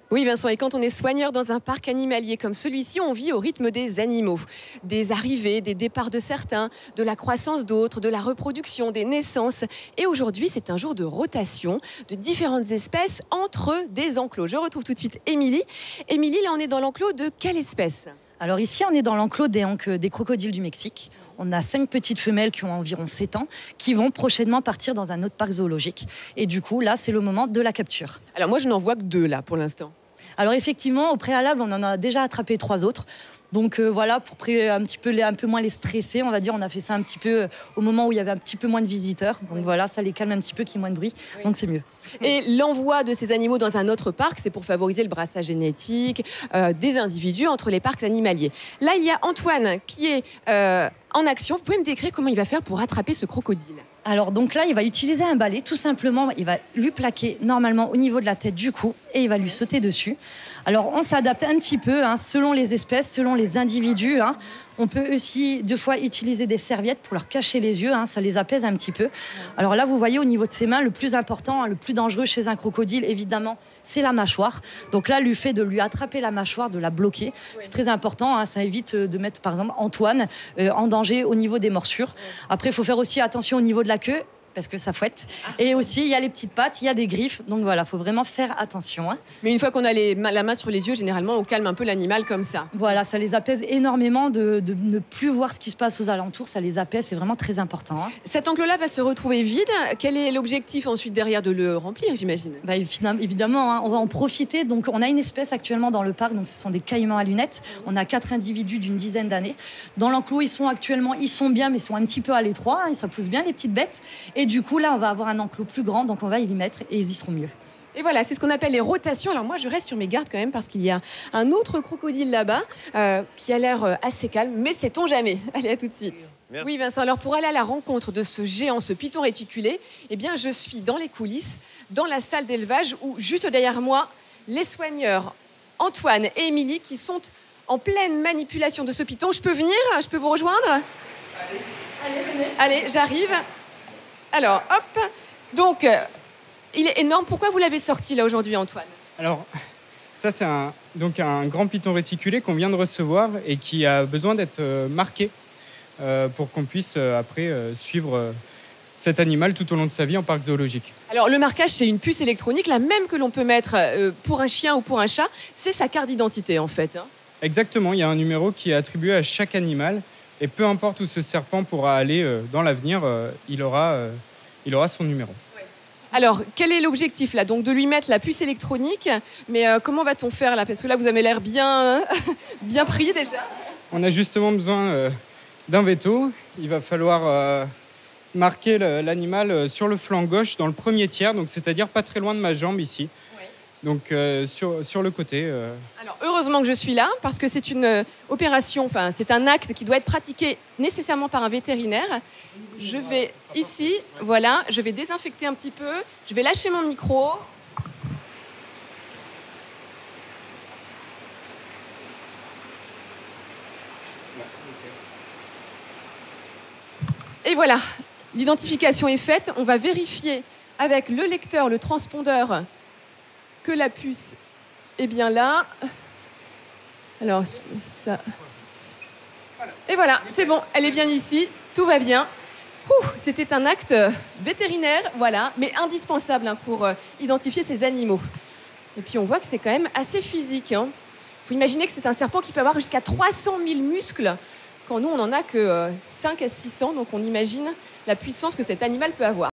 Oui Vincent, et quand on est soigneur dans un parc animalier comme celui-ci, on vit au rythme des animaux. Des arrivées, des départs de certains, de la croissance d'autres, de la reproduction, des naissances. Et aujourd'hui, c'est un jour de rotation de différentes espèces entre des enclos. Je retrouve tout de suite Émilie. Émilie, là on est dans l'enclos de quelle espèce ? Alors ici, on est dans l'enclos des crocodiles du Mexique. On a 5 petites femelles qui ont environ 7 ans, qui vont prochainement partir dans un autre parc zoologique. Et du coup, là, c'est le moment de la capture. Alors moi, je n'en vois que 2 là pour l'instant. Alors effectivement, au préalable, on en a déjà attrapé 3 autres. Donc voilà, pour un peu moins les stresser, on va dire, on a fait ça un petit peu au moment où il y avait un petit peu moins de visiteurs. Donc voilà, ça les calme un petit peu, qu'il y ait moins de bruit. Oui. Donc c'est mieux. Et l'envoi de ces animaux dans un autre parc, c'est pour favoriser le brassage génétique des individus entre les parcs animaliers. Là, il y a Antoine qui est en action. Vous pouvez me décrire comment il va faire pour attraper ce crocodile ? Alors donc là, il va utiliser un balai, tout simplement. Il va lui plaquer normalement au niveau de la tête du cou et il va lui sauter dessus. Alors on s'adapte un petit peu selon les espèces, selon les individus. On peut aussi 2 fois utiliser des serviettes pour leur cacher les yeux, ça les apaise un petit peu. Alors là, vous voyez au niveau de ses mains, le plus important, le plus dangereux chez un crocodile, évidemment, c'est la mâchoire. Donc là, le fait de lui attraper la mâchoire, de la bloquer, c'est très important. Ça évite de mettre, par exemple, Antoine en danger au niveau des morsures. Après, il faut faire aussi attention au niveau de la queue, parce que ça fouette. Et aussi, il y a les petites pattes, il y a des griffes. Donc voilà, il faut vraiment faire attention. Mais une fois qu'on a la main sur les yeux, généralement, on calme un peu l'animal comme ça. Voilà, ça les apaise énormément de ne plus voir ce qui se passe aux alentours. Ça les apaise, c'est vraiment très important. Cet enclos-là va se retrouver vide. Quel est l'objectif ensuite derrière de le remplir, j'imagine ? Évidemment, on va en profiter. Donc, on a une espèce actuellement dans le parc. Donc, ce sont des caïmans à lunettes. On a 4 individus d'une dizaine d'années. Dans l'enclos, ils sont bien, mais ils sont un petit peu à l'étroit. Et ça pousse bien les petites bêtes. Et du coup, là, on va avoir un enclos plus grand, donc on va y mettre et ils y seront mieux. Et voilà, c'est ce qu'on appelle les rotations. Alors moi, je reste sur mes gardes quand même parce qu'il y a un autre crocodile là-bas qui a l'air assez calme, mais sait-on jamais. Allez, à tout de suite. Merci. Oui, Vincent, alors pour aller à la rencontre de ce géant, ce python réticulé, eh bien, je suis dans les coulisses, dans la salle d'élevage où, juste derrière moi, les soigneurs Antoine et Émilie qui sont en pleine manipulation de ce python. Je peux venir ? Je peux vous rejoindre ? Allez, venez. Allez, j'arrive. Alors, hop, donc, il est énorme. Pourquoi vous l'avez sorti là aujourd'hui, Antoine ? Alors, ça c'est un grand python réticulé qu'on vient de recevoir et qui a besoin d'être marqué pour qu'on puisse après suivre cet animal tout au long de sa vie en parc zoologique. Alors, le marquage, c'est une puce électronique, la même que l'on peut mettre pour un chien ou pour un chat. C'est sa carte d'identité, en fait. Exactement, il y a un numéro qui est attribué à chaque animal. Et peu importe où ce serpent pourra aller dans l'avenir, il aura son numéro. Ouais. Alors, quel est l'objectif là ? Donc de lui mettre la puce électronique, mais comment va-t-on faire là ? Parce que là, vous avez l'air bien pris déjà. On a justement besoin d'un veto. Il va falloir marquer l'animal sur le flanc gauche dans le premier tiers, donc c'est-à-dire pas très loin de ma jambe ici. Donc sur le côté. Alors heureusement que je suis là parce que c'est une opération, c'est un acte qui doit être pratiqué nécessairement par un vétérinaire. Je vais ici, voilà, je vais désinfecter un petit peu, je vais lâcher mon micro. Et voilà, l'identification est faite. On va vérifier avec le lecteur, le transpondeur, que la puce est bien là. Alors, ça... Et voilà, c'est bon, elle est bien ici, tout va bien. C'était un acte vétérinaire, voilà, mais indispensable pour identifier ces animaux. Et puis on voit que c'est quand même assez physique. Vous imaginez que c'est un serpent qui peut avoir jusqu'à 300 000 muscles, quand nous on n'en a que 5 à 600, donc on imagine la puissance que cet animal peut avoir.